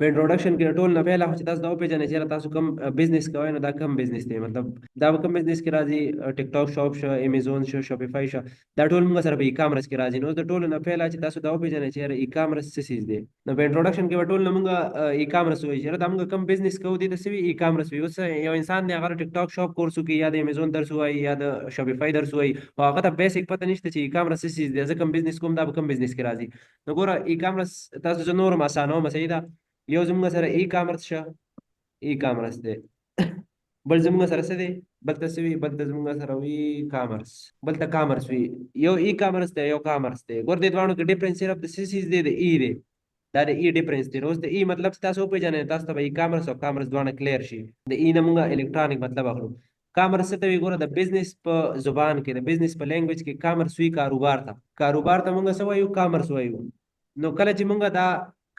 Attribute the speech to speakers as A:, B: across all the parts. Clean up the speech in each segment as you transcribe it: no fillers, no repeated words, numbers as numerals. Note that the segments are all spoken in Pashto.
A: په انټروډکشن کې ټول نه پهله خو چې تاسو دا وپېژنئ چې یاره تاسو کوم بزنس کوئ نو دا کوم بزنس دی مطلب دا به کوم بزنس کې راځي ټیک ټاک شاپ شو امیزون شو شاپیفای شو دا ټول موږ سره په ای کامرس کې راځي نو د ټولو نه پهله چې تاسو دا وپېژنئ چې یاره ای کامرس څه څیز دی نو په انټروډکشن کې به ټول نه موږ ای کامرس وایي چې یاره دا موږ کوم بزنس کوو دې ته څه وي ای کامرس وي اوس یو انسان دی هغه ټیک ټاک شاپ کورس وکړي یا د امیزون درس ووایي یا د شاپیفای درس ووایي خو هغه ته بیسیک پته نشته چې ای کامرس څه څیز دی زه کوم بزنس کوم دا به کوم بزنس کې راځي نو ګوره ای کامرس تاسو زه نور اسانوم صحیح ده یو زموږ سره ای کامرس شه ای کامرس دی بل زموږ سره څه دی بل ته څه وي بل ته زموږ سره وي کامرس بل ته کامرس وي یو ای کامرس دی یو کامرس دی ګور دې دواړو کې ډیفرنس صرف د څه څیز دی د ای دی دا د ای ډیفرنس دی اوس د ای مطلب تاسو وپېژنئ تاسو ته به ای کامرس او کامرس دواړه کلیر شي د ای نه موږ الکترونیک مطلب اخلو کامرس څه ته وي ګوره د بزنس په زبان کې د بزنس په لینګویج کې کامرس وي کاروبار ته موږ څه وایو کامرس وایو نو کله چې موږ دا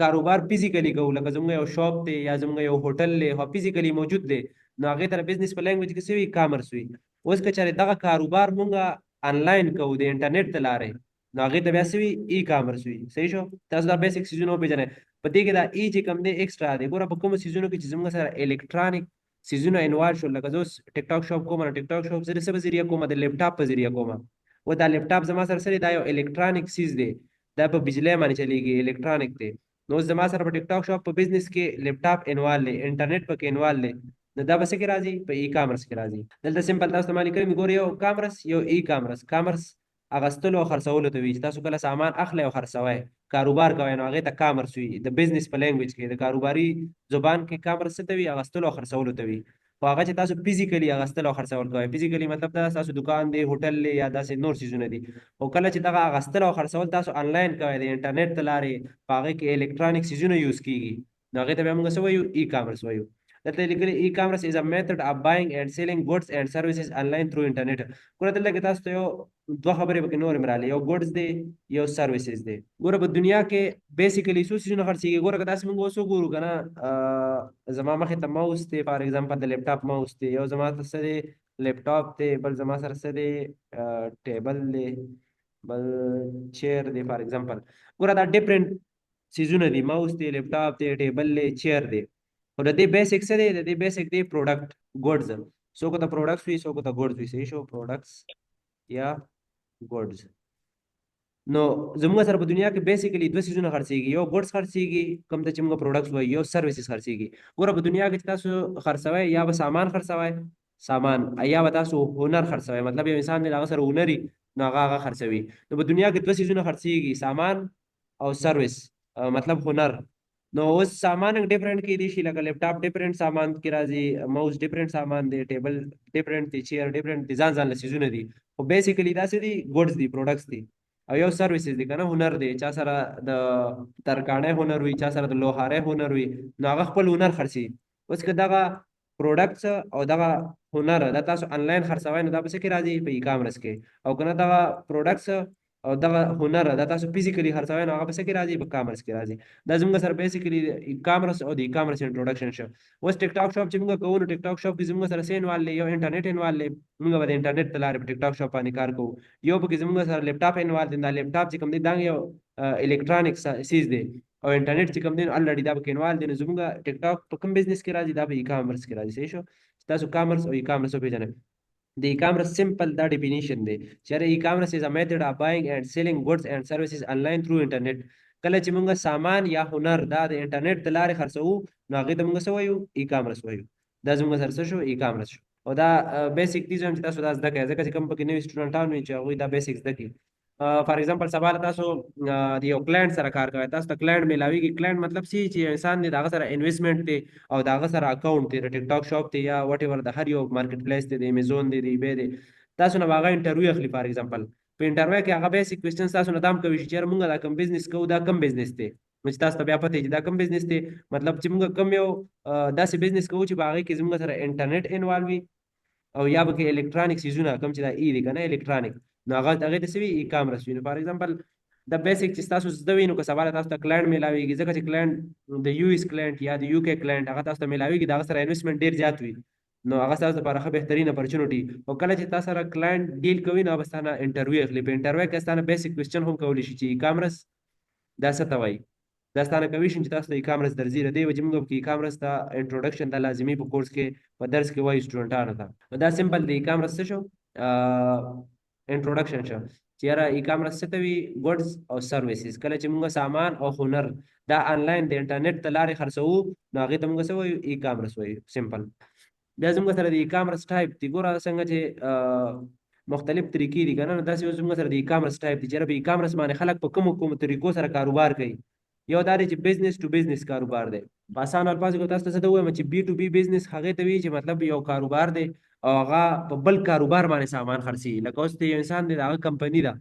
A: کاروبار فزیکلی کوو لکه زموږ یو شاپ دی یا زموږ یو هوټل دی هغه فزیکلی موجود دی نو هغې ته د بزنس په لینګویج کې څه وي کامرس وي اوس که چېرې دغه کاروبار موږ آنلاین کوو د انټرنیټ د لارې نو هغې ته بیا څه وي ای کامرس وي صحیح شو تاسو دا بیسک څیزونه وپېژنئ په دې کې دا ای چې کوم دی ایکسټرا دی ګوره په کومو څیزونو کې چې زموږ سره الکترونیک څیزونه انوالو شول لکه زه اوس ټیک ټاک شاپ کوم نو ټیک ټاک شاپ زه د څه په ذریعه کوم د لیپټاپ په ذریعه کوم و دا لیپټاپ زما سره څه دی دا یو الکترونیک څیز دی دا په بجلی باندې چلیږي الکترونیک دی نو زما سره په ټیک ټاک شاپ په بزنس کې لیپټاپ انوال دی انټرنیټ پکې انوال دی نو دا به څه کې راځي په ای کامرس کې راځي دلته سمپل تاسو ته ما لیکلي مې ګورئ یو کامرس یو ای کامرس اغستلو او خرڅولو ته وي چې تاسو کله سامان اخلئ او خرڅوئ کاروبار کوئ نو هغې ته کامرس وي د بزنس په لینګویج کې د کاروباري زبان کې کامرس څه ته وي اغستلو او خرڅولو ته وي خو هغه چې تاسو فزیکلی اغستل او خرڅول کوئ فزیکلی مطلب دا تاسو دکان دی هوټل دی یا داسې نور څیزونه دي او کله چې دغه اغستل او خرڅول تاسو آنلاین کوئ د انټرنیټ د لارې په هغې کې الکترونیک څیزونه یوز کیږي نو هغې ته بیا موږ څه وایو ای کامرس وایو دلته لیکلي ای کامرس از ا میتھډ اف بایینګ اینڈ سیلینګ ګوډز اینڈ سروسز آنلاین تھرو انټرنیټ ګوره دلته کې تاسو ته یو دوه خبرې پکې نورې هم راغلي یو ګوډز دی یو سروسز دی ګوره په دنیا کې بیسیکلی څو څیزونه خرڅېږي ګوره که داسې موږ اوس وګورو که نه زما مخې ته ماوس دی فار ایگزامپل د لیپټاپ ماوس دی یو زما ته څه دی لیپټاپ دی بل زما سره څه دی ټیبل دی بل چیر دی فار ایگزامپل ګوره دا ډفرنٹ څیزونه دي ماوس دی لیپټاپ دی ټیبل دی چیر دی خو د دې بیسک څه دی د دې بیسک دی پروډکټ ګوډز څوک ته پروډکټس وي څوک ته ګوډز وي صحیح شو پروډکټس یا ګوډز نو زموږ سره په دنیا کې بیسیکلی دوه څیزونه خرڅېږي یو ګوډز خرڅېږي کوم ته چې موږ پروډکټس وایو یو سروسز خرڅېږي ګوره په دنیا کې چې تاسو خرڅوئ یا به سامان خرڅوئ سامان یا به تاسو هنر خرڅوئ مطلب یو انسان دی هغه سره هنري نو هغه خرڅوي نو په دنیا کې دوه څیزونه خرڅېږي سامان او سروس مطلب هنر نو اوس سامان ډیفرنٹ کې دي شي لکه لیپټاپ ډیفرنٹ سامان کې راځي ماوس ډیفرنٹ سامان دی ټیبل ډیفرنٹ دی چیر ډیفرنٹ دي ځان له څیزونه دي خو بیسیکلی داسې دي ګوډز دي پروډکټس دي او یو سروسز دی که نه هنر دی چا سره د ترکاڼۍ هنر وي چا سره د لوهارۍ هنر وي نو هغه خپل هنر خرڅي اوس که دغه پروډکټس او دغه هنر دا تاسو آنلاین خرڅوئ نو دا په څه کې راځي په ای کامرس کې او که نه دغه پروډکټس او دغه هنر دا تاسو فزیکلی خرڅوئ نو هغه په څه کې راځي په کامرس کې راځي دا زموږ سره بیسیکلی ای کامرس او د ای کامرس انټروډکشن شو اوس ټیک ټاک شاپ چې موږ کوو نو ټیک ټاک شاپ کې زموږ سره څه انوال دی یو انټرنیټ انوال دی موږ به د انټرنیټ د لارې په ټیک ټاک شاپ باندې کار کوو یو پکې زموږ سره لیپټاپ انوال دی دا لیپټاپ چې کوم دی دا یو الکترونیک څیز دی او انټرنیټ چې کوم دی الریډي دا پکې انوال دی نو زموږ ټیک ټاک په کوم بزنس کې راځي دا په ای کامرس کې راځي صحیح شو تاسو کامرس او ای کامرس وپېژنئ د ای-کامرس سمپل دا ډیفینیشن دی چې ای-کامرس از ا میتھډ اف بایینګ اینڈ سیلینګ ګوډز اینڈ سروسز آنلاین تھرو انټرنیټ کله چې موږ سامان یا هنر دا د انټرنیټ د لارې خرڅوو نو هغې ته موږ څه وایو ای-کامرس وایو دا زموږ سره څه شو ای-کامرس شو او دا بیسک دي چې تاسو دا زده کړئ ځکه چې کوم پکې نوي سټوډنټان وي چې هغوی دا بیسک زده کړي فار ایگزامپل سبا تاسو د یو کلاینټ سره کار کوئ تاسو ته کلاینټ میلاویږي کلاینټ مطلب چې انسان دی د هغه سره انویسټمنټ دی او د هغه سره اکاونټ دی د ټیک ټاک شاپ دی یا واټ ایور د هر یو مارکیټ پلیس دی د امیزون دی د ایبی دی تاسو نه هغه انټرویو اخلي فار ایگزامپل په انټرویو کې هغه بیسک کوېسچنز تاسو نه دام کوي چې موږ دا کوم بزنس کوو دا کوم بزنس دی نو چې تاسو ته بیا پته چې دا کوم بزنس دی مطلب چې موږ کوم یو داسې بزنس کوو چې په هغې کې زموږ سره انټرنیټ انوالو وي او یا به کې الکترونیک څیزونه کوم چې دا ای دی که نه الکترونیک نو هغې ته څه وي ای کامرس وي نو فار ایگزامپل د بیسک چې تاسو زده وي نو که سبا تاسو ته کلاینټ میلاویږي ځکه چې کلاینټ د یو اس کلاینټ یا د یو کې کلاینټ هغه تاسو ته میلاویږي د هغه سره انویسټمنټ ډېر زیات وي نو هغه ستاسو لپاره ښه بهترین اپرچونټي او کله چې تاسو سره کلاینټ ډیل کوي نو هغه به ستا نه انټرویو اخلي په انټرویو کې ستا نه بیسک کوېسچن هم کولی شي چې ای کامرس دا څه ته وایي دا ستانه کوي چې تاسو ته ای کامرس درځي ردی وجه موږ کې ای کامرس ته انټروډکشن د لازمي په کورس کې په درس کې وایي سټوډنټانو ته دا سمپل دی ای کامرس څه شو انټروډکشن شو چې یاره ای کامرس څه ته وي ګډز او سرویسز کله چې موږ سامان او هنر دا آنلاین د انټرنیټ ته لارې خرڅوو نو هغې ته موږ څه وایو ای کامرس وایو سمپل بیا زموږ سره د ای کامرس ټایپ دی ګوره څنګه چې مختلف طریقې دي کنه نو داسې اوس زموږ سره د ای کامرس ټایپ دی چې په ای کامرس باندې خلک په کومو طریقو سره کاروبار کوي یو دا دی چې بزنس ټو بزنس کاروبار دی په اسان الفاظو کې تاسو ته څه وایم چې بي ټو بي بزنس هغه ته وی چې مطلب یو کاروبار دی او هغه په بل کاروبار باندې سامان خرڅي لکه اوس یو انسان دی هغه کمپنی ده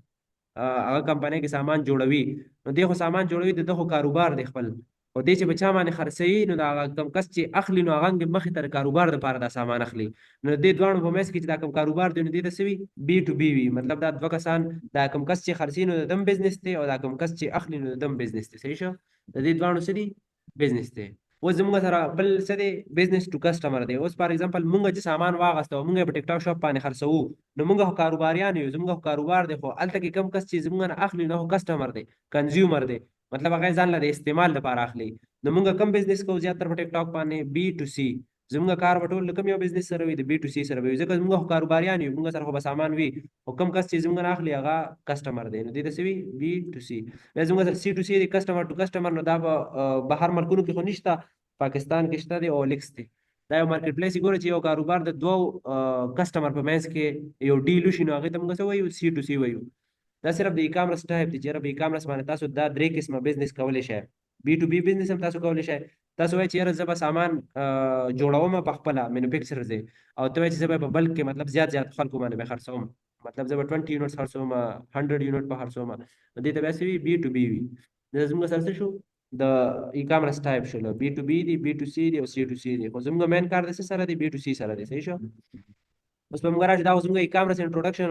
A: هغه کمپنۍ کې سامان جوړوي نو دی خو سامان جوړوي د خو کاروبار دی خپل او دې چې بچا باندې خرڅوي نو دا کم کس چې اخلي نو هغه مخې تر کاروبار د پاره دا سامان اخلي نو دې دوه په مېس کې چې دا کم کاروبار دی نو دې د سوي بي ټو بي وي مطلب دا دوه کسان دا کم کس چې خرڅي نو دم بزنس دی او دا کم کس چې اخلي نو دم بزنس دی صحیح شو د دې دوه سړي بزنس دی اوس زموږ سره بل څه دی بزنس ټو کسٹمر دی اوس فار ایگزامپل مونږ چې سامان واغستو مونږ په ټیک ټاک شاپ باندې خرڅو نو مونږ کاروباریان یو زموږ کاروبار دی خو الته کې کم کس چې زموږ نه اخلي نو کسٹمر دی کنزیومر دی مطلب هغه ځان له استعمال لپاره اخلي نو مونږ کم بزنس کوو زیاتره په ټیک ټاک باندې بي ټو سي زموږ کار وټول کوم یو بزنس سره وي د بي ټو سي سره وي ځکه موږ کاروباریان یو موږ سره خو به سامان وي او کم کس چې زموږ نه اخلي هغه کسٹمر دی نو دې ته سوي بي ټو سي زموږ سره سی ټو سي دی کسٹمر ټو کسٹمر نو دا بهر ملکونو کې خو نشته پاکستان کې شته دی او لیکس دی دا یو مارکیټ پلیس ګوره چې یو کاروبار د دوه کسٹمر په منځ کې یو ډیل وشي نو هغه ته موږ څه وایو سی ټو سي وایو دا صرف د ای کامرس ټایپ دی چې په ای کامرس باندې تاسو دا درې قسمه بزنس کولی شئ بي ټو بي بزنس هم تاسو کولی شئ تاسو وایئ چې یاره زه به سامان جوړوم په خپله مینوفیکچر دی او ته وایئ چې زه به په بلک کې مطلب زیات خلکو باندې به خرڅوم مطلب زه به 20 یونټس خرڅوم 100 یونټ به خرڅوم نو دې ته بیا څه وي بي ټو بي وي دا زموږ سره څه شو د ای کامرس ټایپ شو بي ټو بي دی بي ټو سی دی او سی ټو سی دی خو زموږ مین کار د څه سره دی بي ټو سی سره دی صحیح شو اوس په موږ راځي دا زموږ ای کامرس انټروډکشن